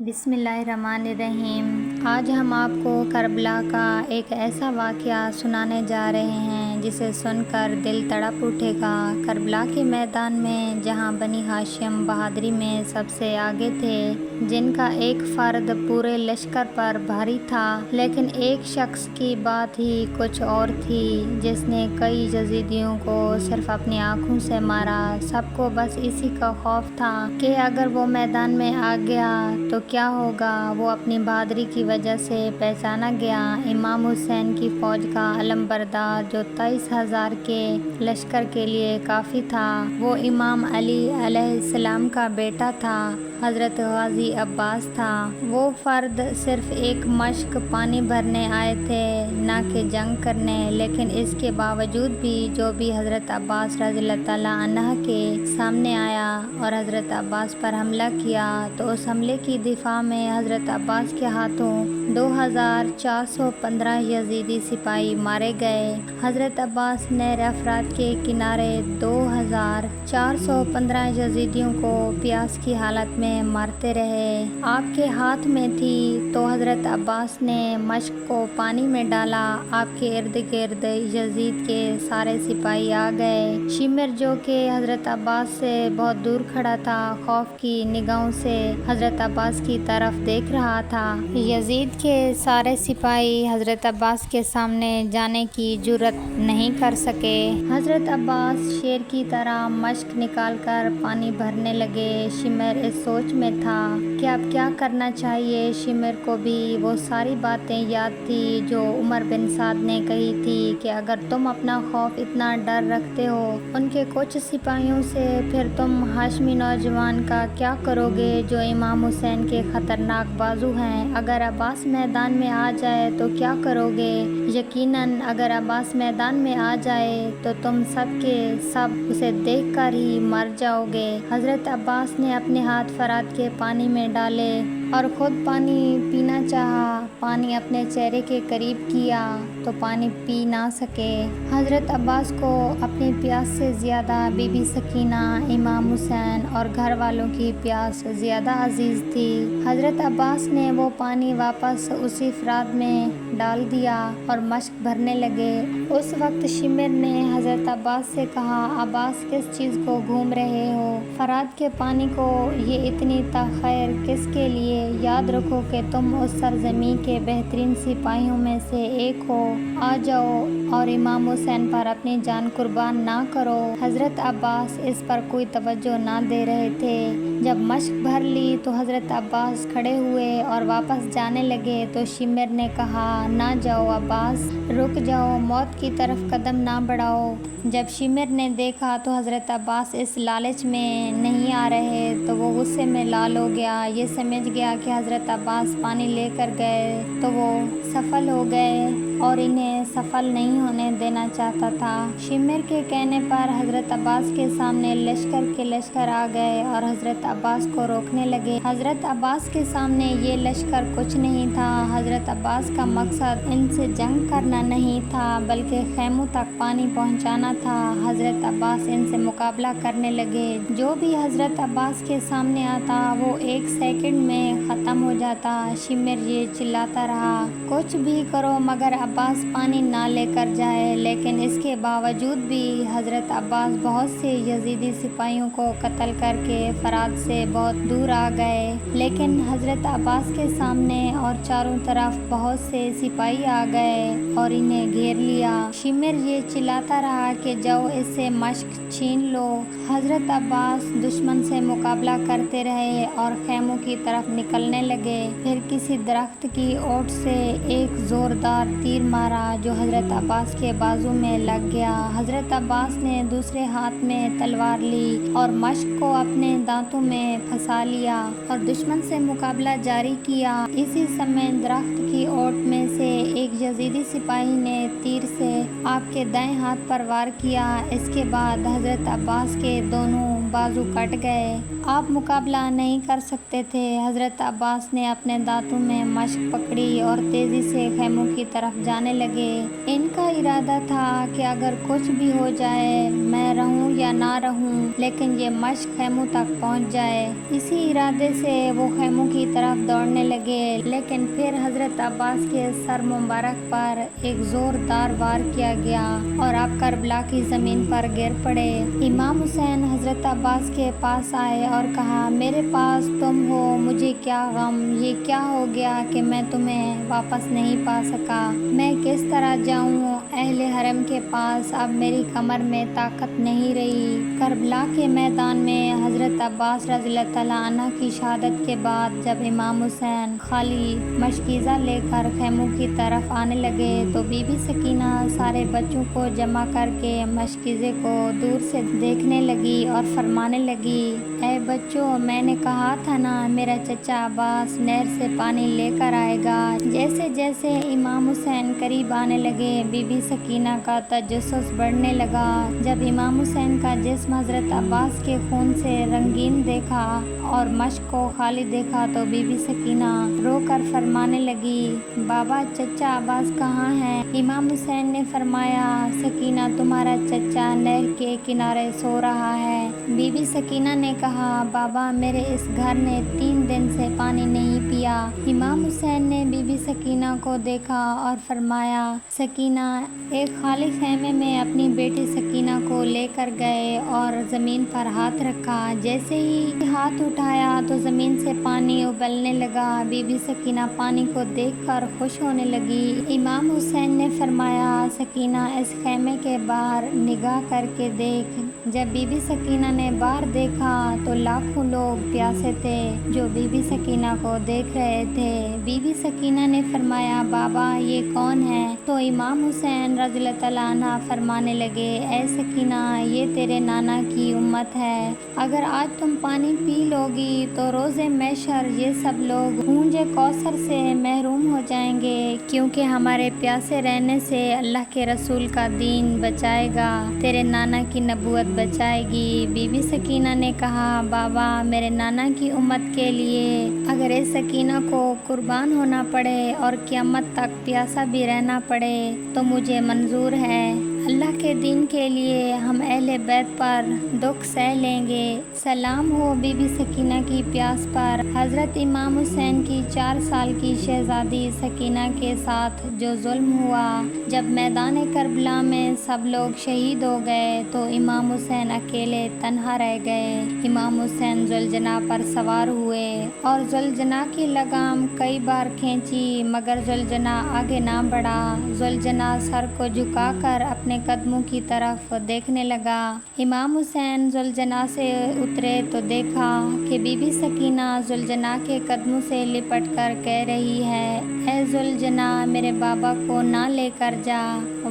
بسم اللہ الرحمن الرحیم۔ آج ہم آپ کو کربلا کا ایک ایسا واقعہ سنانے جا رہے ہیں جسے سن کر دل تڑپ اٹھے گا۔ کربلا کے میدان میں جہاں بنی ہاشم بہادری میں سب سے آگے تھے، جن کا ایک فرد پورے لشکر پر بھاری تھا، لیکن ایک شخص کی بات ہی کچھ اور تھی جس نے کئی یزیدیوں کو صرف اپنی آنکھوں سے مارا۔ سب کو بس اسی کا خوف تھا کہ اگر وہ میدان میں آ گیا تو کیا ہوگا۔ وہ اپنی بہادری کی وجہ سے پہچانا گیا۔ امام حسین کی فوج کا علم بردار جو 23,000 کے لشکر کے لیے کافی تھا، وہ امام علی علیہ السلام کا بیٹا تھا، حضرت غازی عباس تھا۔ وہ فرد صرف ایک مشق پانی بھرنے آئے تھے، نہ کہ جنگ کرنے، لیکن اس کے باوجود بھی جو بھی حضرت عباس رضی اللہ تعالیٰ عنہ کے سامنے آیا اور حضرت عباس پر حملہ کیا تو اس حملے کی دفاع میں حضرت عباس کے ہاتھوں 2,415 یزیدی سپاہی مارے گئے۔ حضرت عباس نیر افراد کے کنارے 2,415 یزیدیوں کو پیاس کی حالت میں مارتے رہے۔ آپ کے ہاتھ میں تھی تو حضرت عباس نے مشق کو پانی میں ڈالا۔ آپ کے ارد گرد یزید کے سارے سپاہی آ گئے۔ شمر جو کہ حضرت عباس سے بہت دور کھڑا تھا، خوف کی نگاہوں سے حضرت عباس کی طرف دیکھ رہا تھا۔ یزید کے سارے سپاہی حضرت عباس کے سامنے جانے کی جرأت نہیں کر سکے۔ حضرت عباس شیر کی طرح مشق نکال کر پانی بھرنے لگے۔ شمر اس سوچ میں تھا کہ اب کیا کرنا چاہیے۔ شمر کو بھی وہ ساری باتیں یاد تھی جو عمر بن سعد نے کہی تھی کہ اگر تم اپنا خوف اتنا ڈر رکھتے ہو ان کے کچھ سپاہیوں سے، پھر تم ہاشمی نوجوان کا کیا کرو گے جو امام حسین کے خطرناک بازو ہیں۔ اگر عباس میدان میں آ جائے تو کیا کرو گے؟ یقیناً اگر عباس میدان میں آ جائے تو تم سب کے سب اسے دیکھ کر ہی مر جاؤ گے۔ حضرت عباس نے اپنے ہاتھ فرات کے پانی میں ڈالے اور خود پانی پینا چاہا۔ پانی اپنے چہرے کے قریب کیا تو پانی پی نہ سکے۔ حضرت عباس کو اپنی پیاس سے زیادہ بی بی سکینہ، امام حسین اور گھر والوں کی پیاس زیادہ عزیز تھی۔ حضرت عباس نے وہ پانی واپس اسی فرات میں ڈال دیا اور مشق بھرنے لگے۔ اس وقت شمر نے حضرت عباس سے کہا، عباس کس چیز کو گھوم رہے ہو؟ فرات کے پانی کو یہ اتنی تاخیر کس کے لیے؟ یاد رکھو کہ تم اس سرزمین کے بہترین سپاہیوں میں سے ایک ہو۔ آ جاؤ اور امام حسین پر اپنی جان قربان نہ کرو۔ حضرت عباس اس پر کوئی توجہ نہ دے رہے تھے۔ جب مشق بھر لی تو حضرت عباس کھڑے ہوئے اور واپس جانے لگے تو شمر نے کہا، نہ جاؤ عباس، رک جاؤ، موت کی طرف قدم نہ بڑھاؤ۔ جب شمر نے دیکھا تو حضرت عباس اس لالچ میں نہیں آ رہے تو وہ غصے میں لال ہو گیا۔ یہ سمجھ گیا کہ حضرت عباس پانی لے کر گئے تو وہ سفل ہو گئے اور انہیں سفل نہیں ہونے دینا چاہتا تھا۔ شمر کے کہنے پر حضرت عباس کے سامنے لشکر کے لشکر آ گئے اور حضرت عباس کو روکنے لگے۔ حضرت عباس کے سامنے یہ لشکر کچھ نہیں تھا۔ حضرت عباس کا مقصد ان سے جنگ کرنا نہیں تھا بلکہ خیموں تک پانی پہنچانا تھا۔ حضرت عباس ان سے مقابلہ کرنے لگے۔ جو بھی حضرت عباس کے سامنے آتا وہ ایک سیکنڈ میں ختم ہو جاتا۔ شمر یہ چلاتا رہا، کچھ بھی کرو مگر عباس پانی نہ لے کر جائے، لیکن اس کے باوجود بھی حضرت عباس بہت سے یزیدی سپاہیوں کو قتل کر کے فرات سے بہت دور آ گئے۔ لیکن حضرت عباس کے سامنے اور چاروں طرف بہت سے سپاہی آ گئے اور انہیں گھیر لیا۔ شمر یہ چلاتا رہا کہ جاؤ اس سے مشق چھین لو۔ حضرت عباس دشمن سے مقابلہ کرتے رہے اور خیموں کی طرف نکلنے لگے۔ پھر کسی درخت کی اوٹ سے ایک زوردار تیر مارا جو حضرت عباس کے بازو میں لگ گیا۔ حضرت عباس نے دوسرے ہاتھ میں تلوار لی اور مشق کو اپنے دانتوں میں پھنسا لیا اور دشمن سے مقابلہ جاری کیا۔ اسی سمے درخت کی اوٹ میں سے ایک یزیدی سپاہی نے تیر سے آپ کے دائیں ہاتھ پر وار کیا۔ اس کے بعد حضرت عباس کے دونوں بازو کٹ گئے۔ آپ مقابلہ نہیں کر سکتے تھے۔ حضرت عباس نے اپنے دانتوں میں مشق پکڑی اور تیزی سے خیموں کی طرف جانے لگے۔ ان کا ارادہ تھا کہ اگر کچھ بھی ہو جائے، میں رہوں یا نہ رہوں، لیکن یہ مشق خیموں تک پہنچ جائے۔ اسی ارادے سے وہ خیموں کی طرف دوڑنے لگے، لیکن پھر حضرت عباس کے سر مبارک پر ایک زوردار وار کیا گیا اور آپ کربلا کی زمین پر گر پڑے۔ امام حسین حضرت عباس کے پاس آئے اور کہا، میرے پاس تم ہو، مجھے کیا غم، یہ کیا ہو گیا کہ میں تمہیں واپس نہیں پا سکا؟ میں کس طرح جاؤں اہل حرم کے پاس؟ اب میری کمر میں طاقت نہیں رہی۔ کربلا کے میدان میں حضرت عباس رضی اللہ تعالیٰ عنہ کی شہادت کے بعد جب امام حسین خالی مشکیزہ لے کر خیموں کی طرف آنے لگے تو بی بی سکینہ سارے بچوں کو جمع کر کے مشکیزے کو دور سے دیکھنے لگی اور فرمانے لگی، اے بچوں، میں نے کہا تھا نا، میرا چچا عباس نہر سے پانی لے کر آئے گا۔ جیسے جیسے امام حسین قریب آنے لگے، بی بی سکینہ کا تجسس بڑھنے لگا۔ جب امام حسین کا جسم حضرت عباس کے خون سے رنگین دیکھا اور مشق کو خالی دیکھا تو بی بی سکینہ رو کر فرمانے لگی، بابا، چچا عباس کہاں ہے؟ امام حسین نے فرمایا، سکینہ، تمہارا چچا نہر کے کنارے سو رہا ہے۔ بی بی سکینہ نے کہا، بابا، میرے اس گھر نے 3 دن سے پانی نہیں پیا۔ امام حسین نے بی بی سکینہ کو دیکھا اور فرمایا، سکینہ، ایک خالی خیمے میں اپنی بیٹی سکینہ کو لے کر گئے اور زمین پر ہاتھ رکھا۔ جیسے ہی ہاتھ اٹھایا تو زمین سے پانی ابلنے لگا۔ بی بی سکینہ پانی کو دیکھ کر خوش ہونے لگی۔ امام حسین نے فرمایا، سکینہ، اس خیمے کے باہر نگاہ کر کے دیکھ۔ جب بی بی سکینہ نے باہر دیکھا تو لاکھوں لوگ پیاسے تھے جو بی بی سکینہ کو دیکھ رہے تھے۔ بی بی سکینہ نے فرمایا، بابا، یہ کون ہے؟ تو امام حسین رضی اللہ تعالیٰ عنہ فرمانے لگے، اے سکینہ، یہ تیرے نانا کی امت ہے۔ اگر آج تم پانی پی لوگی تو روز محشر یہ سب لوگ حوض کوثر سے محروم ہو جائیں گے، کیونکہ ہمارے پیاسے رہنے سے اللہ کے رسول کا دین بچائے گا، تیرے نانا کی نبوت بچائے گی۔ بی بی سکینہ نے کہا، بابا، میرے نانا کی امت کے لیے اگر اس سکینہ کو قربان ہونا پڑے اور قیامت تک پیاسا بھی رہنا پڑے تو مجھے منظور ہے۔ اللہ کے دین کے لیے ہم اہل بیت پر دکھ سہ لیں گے۔ سلام ہو بی بی سکینہ کی پیاس پر۔ حضرت امام حسین کی 4 سال کی شہزادی سکینہ کے ساتھ جو ظلم ہوا، جب میدان کربلا میں سب لوگ شہید ہو گئے تو امام حسین اکیلے تنہا رہ گئے۔ امام حسین ذوالجناح پر سوار ہوئے اور ذوالجناح کی لگام کئی بار کھینچی مگر ذوالجناح آگے نہ بڑھا۔ ذوالجناح سر کو جھکا کر اپنے قدموں کی طرف دیکھنے لگا۔ امام حسین ذوالجناح سے اترے تو دیکھا کہ بی بی سکینہ ذوالجناح کے قدموں سے لپٹ کر کہہ رہی ہے، اے ذوالجناح، میرے بابا کو نہ لے کر جا۔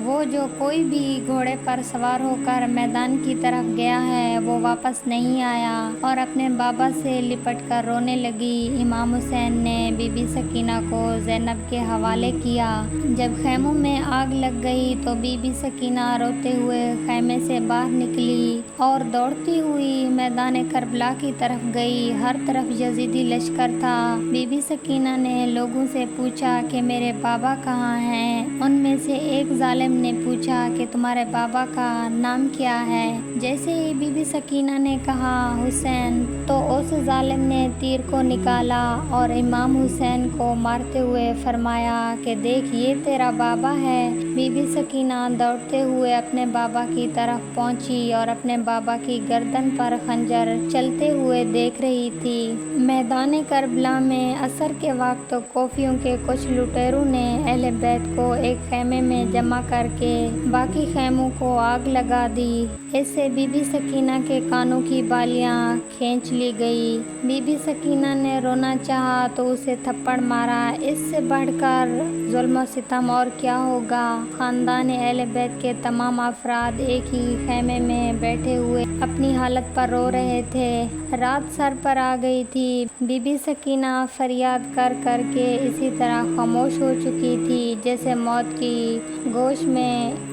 وہ جو کوئی بھی گھوڑے پر سوار ہو کر میدان کی طرف گیا ہے وہ واپس نہیں آیا، اور اپنے بابا سے لپٹ کر رونے لگی۔ امام حسین نے بی بی سکینہ کو زینب کے حوالے کیا۔ جب خیموں میں آگ لگ گئی تو بی بی سکینہ روتے ہوئے خیمے سے باہر نکلی اور دوڑتی ہوئی میدان کربلا کی طرف گئی۔ ہر طرف یزیدی لشکر تھا۔ بی بی سکینہ نے لوگوں سے پوچھا کہ میرے بابا کہاں ہیں؟ ان میں سے ایک ظالم نے پوچھا کہ تمہارے بابا کا نام کیا ہے؟ جیسے ہی بی بی سکینہ نے کہا حسین تو اس ظالم نے تیر کو نکالا اور امام حسین کو مارتے ہوئے فرمایا کہ دیکھ، یہ تیرا بابا ہے۔ بی بی سکینہ دوڑتے ہوئے اپنے بابا کی طرف پہنچی اور اپنے بابا کی گردن پر خنجر چلتے ہوئے دیکھ رہی تھی۔ میدان کربلا میں عصر کے وقت کوفیوں کے کچھ لٹیروں نے اہل بیت کو ایک خیمے میں جمع کر کے باقی خیموں کو آگ لگا دی۔ اس سے بی بی سکینہ کے کانوں کی بالیاں کھینچ لی گئی۔ بی بی سکینہ نے رونا چاہا تو اسے تھپڑ مارا۔ اس سے بڑھ کر ظلم و ستم اور کیا ہوگا؟ خاندان اہل بیت کے تمام افراد ایک ہی خیمے میں بیٹھے ہوئے اپنی حالت پر رو رہے تھے۔ رات سر پر آ گئی تھی۔ بی بی سکینہ فریاد کر کر کے اسی طرح خاموش ہو چکی تھی جیسے موت کی گوش میں